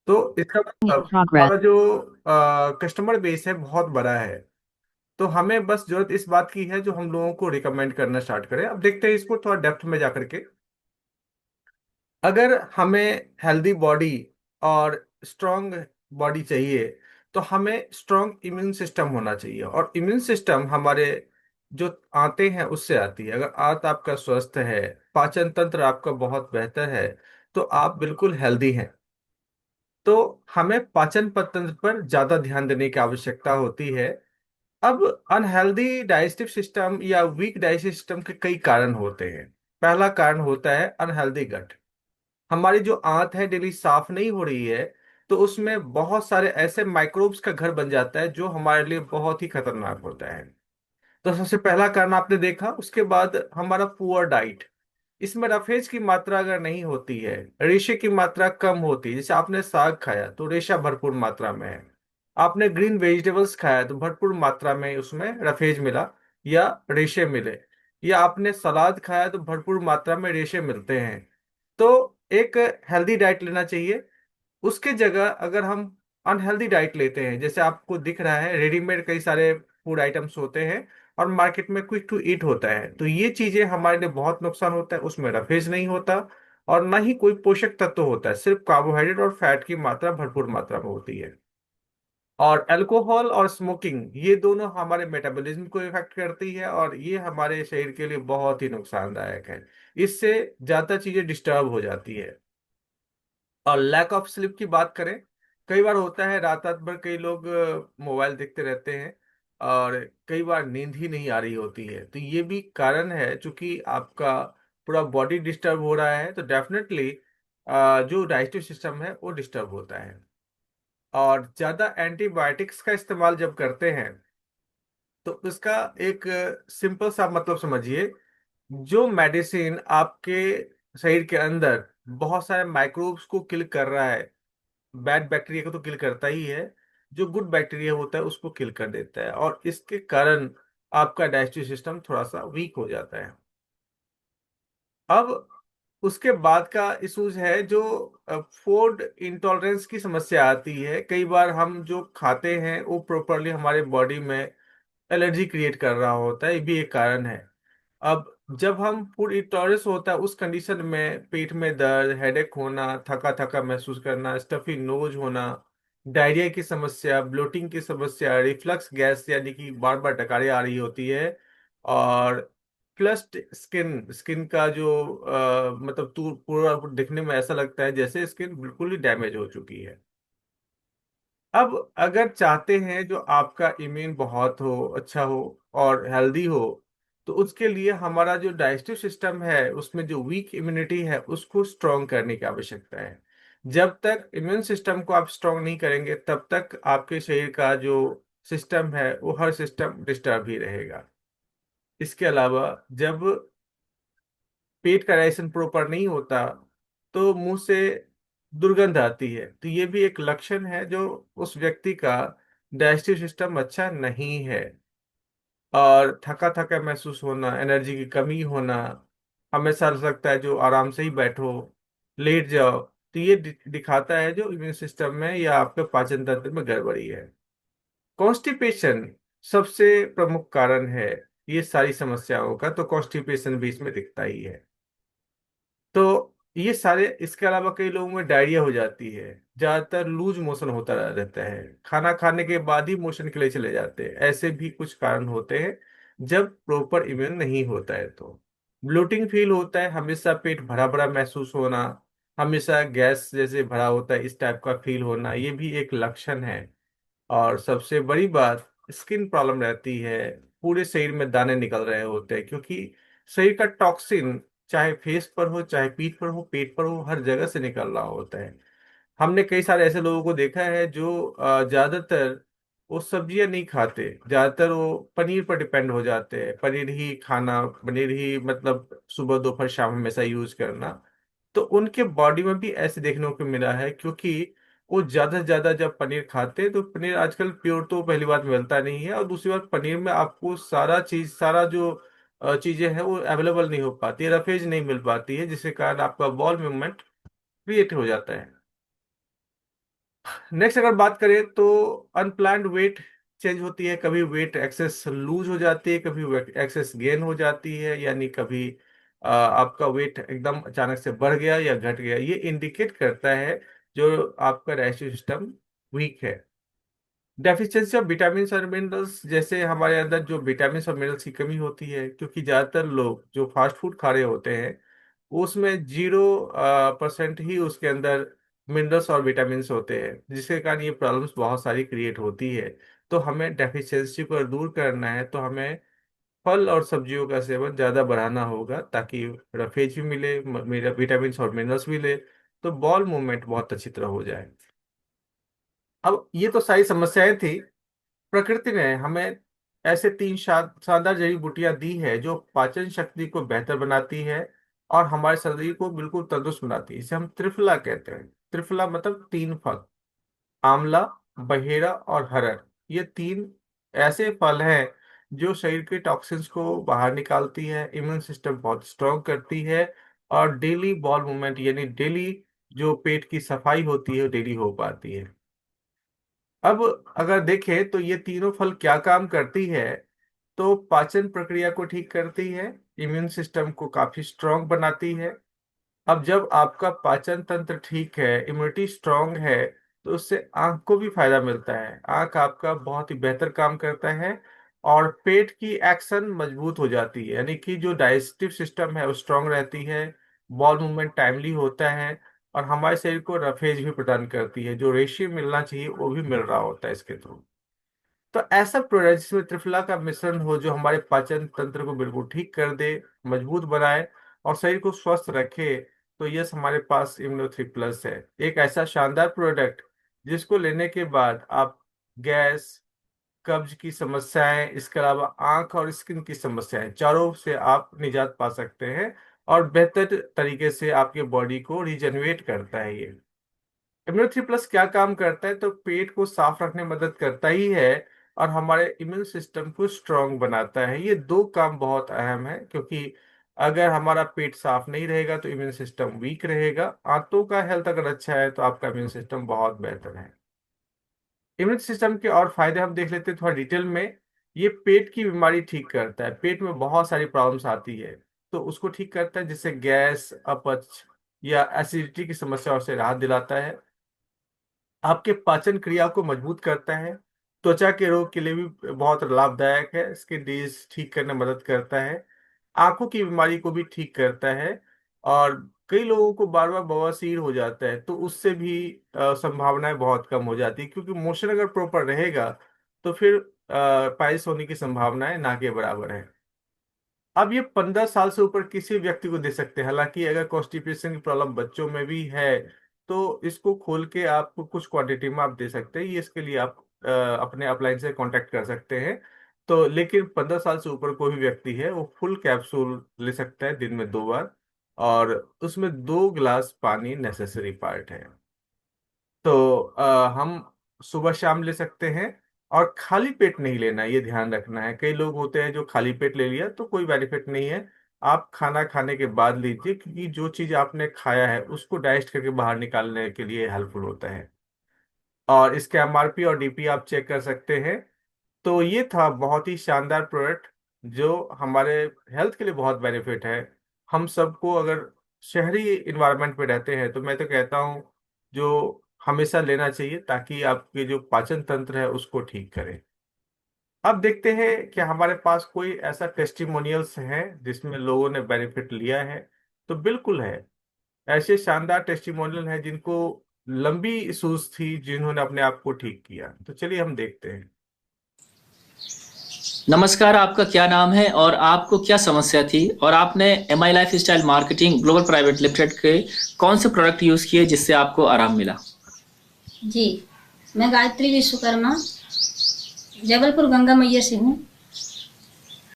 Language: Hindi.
तो इसका In मतलब progress. हमारा जो कस्टमर बेस है बहुत बड़ा है। तो हमें बस जरूरत इस बात की है जो हम लोगों को रिकमेंड करना स्टार्ट करें। अब देखते हैं इसको थोड़ा डेप्थ में जा करके। अगर हमें हेल्दी बॉडी और स्ट्रांग बॉडी चाहिए तो हमें स्ट्रांग इम्यून सिस्टम होना चाहिए। और इम्यून सिस्टम हमारे जो आते हैं उससे आती है। अगर आंत आपका स्वस्थ है, पाचन तंत्र आपका बहुत बेहतर है, तो आप बिल्कुल हेल्दी हैं। तो हमें पाचन तंत्र पर ज्यादा ध्यान देने की आवश्यकता होती है। अब अनहेल्दी डाइजेस्टिव सिस्टम या वीक डाइजेस्टिव सिस्टम के कई कारण होते हैं। पहला कारण होता है अनहेल्दी गट। हमारी जो आंत है डेली साफ नहीं हो रही है, तो उसमें बहुत सारे ऐसे माइक्रोब्स का घर बन जाता है जो हमारे लिए बहुत ही खतरनाक होता है। तो सबसे पहला कारण आपने देखा। उसके बाद हमारा पुअर डाइट। इसमें रफेज की मात्रा अगर नहीं होती है, रेशे की मात्रा कम होती है, जैसे आपने साग खाया तो रेशा भरपूर मात्रा में है, आपने ग्रीन वेजिटेबल्स खाया तो भरपूर मात्रा में उसमें रफेज मिला या रेशे मिले, या आपने सलाद खाया तो भरपूर मात्रा में रेशे मिलते हैं। तो एक हेल्दी डाइट लेना चाहिए। उसके जगह अगर हम अनहेल्दी डाइट लेते हैं, जैसे आपको दिख रहा है रेडीमेड कई सारे फूड आइटम्स होते हैं और मार्केट में क्विक टू ईट होता है, तो ये चीजें हमारे लिए बहुत नुकसान होता है। उसमें रफेज नहीं होता और ना ही कोई पोषक तत्व होता है, सिर्फ कार्बोहाइड्रेट और फैट की मात्रा भरपूर मात्रा में होती है। और अल्कोहल और स्मोकिंग ये दोनों हमारे मेटाबॉलिज्म को इफेक्ट करती है और ये हमारे शरीर के लिए बहुत ही नुकसानदायक है। इससे ज्यादा चीजें डिस्टर्ब हो जाती है। और लैक ऑफ स्लीप की बात करें, कई बार होता है रात रात भर कई लोग मोबाइल देखते रहते हैं और कई बार नींद ही नहीं आ रही होती है। तो ये भी कारण है, चूंकि आपका पूरा बॉडी डिस्टर्ब हो रहा है तो डेफिनेटली जो डाइजेस्टिव सिस्टम है वो डिस्टर्ब होता है। और ज्यादा एंटीबायोटिक्स का इस्तेमाल जब करते हैं तो इसका एक सिंपल सा मतलब समझिए। जो मेडिसिन आपके शरीर के अंदर बहुत सारे माइक्रोब्स को किल कर रहा है, बैड बैक्टीरिया को तो किल करता ही है, जो गुड बैक्टीरिया होता है उसको किल कर देता है, और इसके कारण आपका डाइजेस्टिव सिस्टम थोड़ा सा वीक हो जाता है। अब उसके बाद का इश्यूज है जो फूड इंटॉलरेंस की समस्या आती है। कई बार हम जो खाते हैं वो प्रॉपरली हमारे बॉडी में एलर्जी क्रिएट कर रहा होता है, ये भी एक कारण है। अब जब हम फूड इंटॉलरेंस होता है उस कंडीशन में पेट में दर्द, हेडेक होना, थका थका महसूस करना, स्टफी नोज होना, डायरिया की समस्या, ब्लोटिंग की समस्या, रिफ्लक्स गैस यानी कि बार बार डकारें आ रही होती है, और फ्लश्ड स्किन, स्किन का जो मतलब तू पूरा दिखने में ऐसा लगता है जैसे स्किन बिल्कुल ही डैमेज हो चुकी है। अब अगर चाहते हैं जो आपका इम्यून बहुत हो, अच्छा हो और हेल्दी हो, तो उसके लिए हमारा जो डाइजेस्टिव सिस्टम है उसमें जो वीक इम्यूनिटी है उसको स्ट्रॉन्ग करने की आवश्यकता है। जब तक इम्यून सिस्टम को आप स्ट्रॉन्ग नहीं करेंगे तब तक आपके शरीर का जो सिस्टम है वो हर सिस्टम डिस्टर्ब ही रहेगा। इसके अलावा जब पेट का डाइजेशन प्रॉपर नहीं होता तो मुंह से दुर्गंध आती है, तो ये भी एक लक्षण है जो उस व्यक्ति का डाइजेस्टिव सिस्टम अच्छा नहीं है। और थका थका महसूस होना, एनर्जी की कमी होना, हमेशा लगता है जो आराम से ही बैठो, लेट जाओ, तो ये दिखाता है जो इम्यून सिस्टम में या आपके पाचन तंत्र में गड़बड़ी है। कॉन्स्टिपेशन सबसे प्रमुख कारण है ये सारी समस्याओं का, तो कॉन्स्टिपेशन भी इसमें दिखता ही है। तो ये सारे, इसके अलावा कई लोगों में डायरिया हो जाती है, ज्यादातर लूज मोशन होता रहता है, खाना खाने के बाद ही मोशन के लिए चले जाते हैं, ऐसे भी कुछ कारण होते हैं जब प्रॉपर इम्यून नहीं होता है। तो ब्लोटिंग फील होता है, हमेशा पेट भरा भरा महसूस होना, हमेशा गैस जैसे भरा होता है इस टाइप का फील होना, ये भी एक लक्षण है। और सबसे बड़ी बात, स्किन प्रॉब्लम रहती है। पूरे शरीर में दाने निकल रहे होते हैं क्योंकि शरीर का टॉक्सिन चाहे फेस पर हो, चाहे पीठ पर हो, पेट पर हो, हर जगह से निकल रहा होता है। हमने कई सारे ऐसे लोगों को देखा है जो ज्यादातर वो सब्जियां नहीं खाते, ज्यादातर वो पनीर पर डिपेंड हो जाते हैं, पनीर ही खाना, पनीर ही मतलब सुबह दोपहर शाम हमेशा यूज करना। तो उनके बॉडी में भी ऐसे देखने को मिला है, क्योंकि वो ज्यादा से ज्यादा जब पनीर खाते हैं तो पनीर आजकल प्योर तो पहली बात मिलता नहीं है, और दूसरी बात पनीर में आपको सारा चीज, सारा जो चीजें हैं वो अवेलेबल नहीं हो पाती है, रफेज नहीं मिल पाती है, जिसके कारण आपका बॉल मूवमेंट क्रिएट हो जाता है। नेक्स्ट अगर बात करें तो अनप्लान्ड वेट चेंज होती है। कभी वेट एक्सेस लूज हो जाती है, कभी एक्सेस गेन हो जाती है, यानी कभी आपका वेट एकदम अचानक से बढ़ गया या घट गया। ये इंडिकेट करता है जो आपका डाइजेस्टिव सिस्टम वीक है। डेफिशिएंसी ऑफ विटामिन और मिनरल्स, जैसे हमारे अंदर जो विटामिन और मिनरल्स की कमी होती है, क्योंकि ज़्यादातर लोग जो फास्ट फूड खा रहे होते हैं उसमें 0% ही उसके अंदर मिनरल्स और विटामिन होते हैं, जिसके कारण ये प्रॉब्लम्स बहुत सारी क्रिएट होती है। तो हमें डेफिशिएंसी को दूर करना है तो हमें फल और सब्जियों का सेवन ज़्यादा बढ़ाना होगा, ताकि रफेज भी मिले, मेरा विटामिन और मिनरल्स भी ले, तो बॉल मूवमेंट बहुत अच्छी तरह हो जाए। अब ये तो सारी समस्याएं थी। प्रकृति ने हमें ऐसे तीन शानदार जड़ी बूटियां दी है जो पाचन शक्ति को बेहतर बनाती है और हमारे शरीर को बिल्कुल तंदुरुस्त बनाती है। इसे हम त्रिफला कहते हैं। त्रिफला मतलब तीन फल, आंवला, बहेरा और हरड़। ये तीन ऐसे फल हैं जो शरीर के टॉक्सिन्स को बाहर निकालती है, इम्यून सिस्टम बहुत स्ट्रांग करती है, और डेली बॉल मूवमेंट यानी डेली जो पेट की सफाई होती है डेली हो पाती है। अब अगर देखें तो ये तीनों फल क्या काम करती है, तो पाचन प्रक्रिया को ठीक करती है, इम्यून सिस्टम को काफी स्ट्रांग बनाती है। अब जब आपका पाचन तंत्र ठीक है, इम्यूनिटी स्ट्रांग है, तो उससे आंख को भी फायदा मिलता है। आंख आपका बहुत ही बेहतर काम करता है और पेट की एक्शन मजबूत हो जाती है, यानी कि जो डाइजेस्टिव सिस्टम है वो स्ट्रांग रहती है, बॉल मूवमेंट टाइमली होता है, और हमारे शरीर को रफेज भी प्रदान करती है। जो रेशियो मिलना चाहिए वो भी मिल रहा होता है इसके थ्रू। तो ऐसा प्रोडक्ट जिसमें त्रिफला का मिश्रण हो जो हमारे पाचन तंत्र को बिल्कुल ठीक कर दे, मजबूत बनाए और शरीर को स्वस्थ रखे, तो यस हमारे पास इम्यूनो 3 प्लस है। एक ऐसा शानदार प्रोडक्ट जिसको लेने के बाद आप गैस, कब्ज की समस्याएं, इसके अलावा आंख और स्किन की समस्याएं, चारों से आप निजात पा सकते हैं और बेहतर तरीके से आपके बॉडी को रिजेनरेट करता है ये। इम्यूनो 3 प्लस क्या काम करता है, तो पेट को साफ रखने में मदद करता ही है और हमारे इम्यून सिस्टम को स्ट्रांग बनाता है। ये दो काम बहुत अहम है, क्योंकि अगर हमारा पेट साफ नहीं रहेगा तो इम्यून सिस्टम वीक रहेगा। आंतों का हेल्थ अगर अच्छा है तो आपका इम्यून सिस्टम बहुत बेहतर है। इम्यून सिस्टम के और फायदे हम देख लेते हैं थोड़ा डिटेल में। ये पेट की बीमारी ठीक करता है। पेट में बहुत सारी प्रॉब्लम्स आती है तो उसको ठीक करता है, जिससे गैस, अपच या एसिडिटी की समस्याओं से राहत दिलाता है। आपके पाचन क्रिया को मजबूत करता है। त्वचा के रोग के लिए भी बहुत लाभदायक है, स्किन डिजीज ठीक करने में मदद करता है। आंखों की बीमारी को भी ठीक करता है। और कई लोगों को बार बार बवासीर हो जाता है तो उससे भी संभावनाएं बहुत कम हो जाती है, क्योंकि मोशन अगर प्रॉपर रहेगा तो फिर पाइल्स होने की संभावनाएं ना के बराबर है। अब ये 15 साल से ऊपर किसी व्यक्ति को दे सकते हैं। हालांकि अगर कॉन्स्टिपेशन की प्रॉब्लम बच्चों में भी है तो इसको खोल के आप कुछ क्वांटिटी में आप दे सकते हैं। ये इसके लिए आप अपने अपलाइन से कांटेक्ट कर सकते हैं। तो लेकिन 15 साल से ऊपर कोई भी व्यक्ति है वो फुल कैप्सूल ले सकता है दिन में 2 बार, और उसमें 2 गिलास पानी नेसेसरी पार्ट है। तो हम सुबह शाम ले सकते हैं। और खाली पेट नहीं लेना है, ये ध्यान रखना है। कई लोग होते हैं जो खाली पेट ले लिया तो कोई बेनिफिट नहीं है। आप खाना खाने के बाद लीजिए, क्योंकि जो चीज आपने खाया है उसको डाइजेस्ट करके बाहर निकालने के लिए हेल्पफुल होता है। और इसके एमआरपी और डीपी आप चेक कर सकते हैं। तो ये था बहुत ही शानदार प्रोडक्ट जो हमारे हेल्थ के लिए बहुत बेनिफिट है। हम सबको अगर शहरी इन्वायरमेंट में रहते हैं तो मैं तो कहता हूँ जो हमेशा लेना चाहिए, ताकि आपके जो पाचन तंत्र है उसको ठीक करे। अब देखते हैं कि हमारे पास कोई ऐसा टेस्टिमोनियल्स है जिसमें लोगों ने बेनिफिट लिया है। तो बिल्कुल है। ऐसे शानदार टेस्टिमोनियल हैं जिनको लंबी इश्यूज थी, जिन्होंने अपने आप को ठीक किया। तो चलिए हम देखते हैं। नमस्कार, आपका क्या नाम है और आपको क्या समस्या थी और आपने MI life style marketing global private limited के कौन से प्रोडक्ट यूज किए जिससे आपको आराम मिला? जी, मैं गायत्री विश्वकर्मा जबलपुर गंगा मैया से हूँ।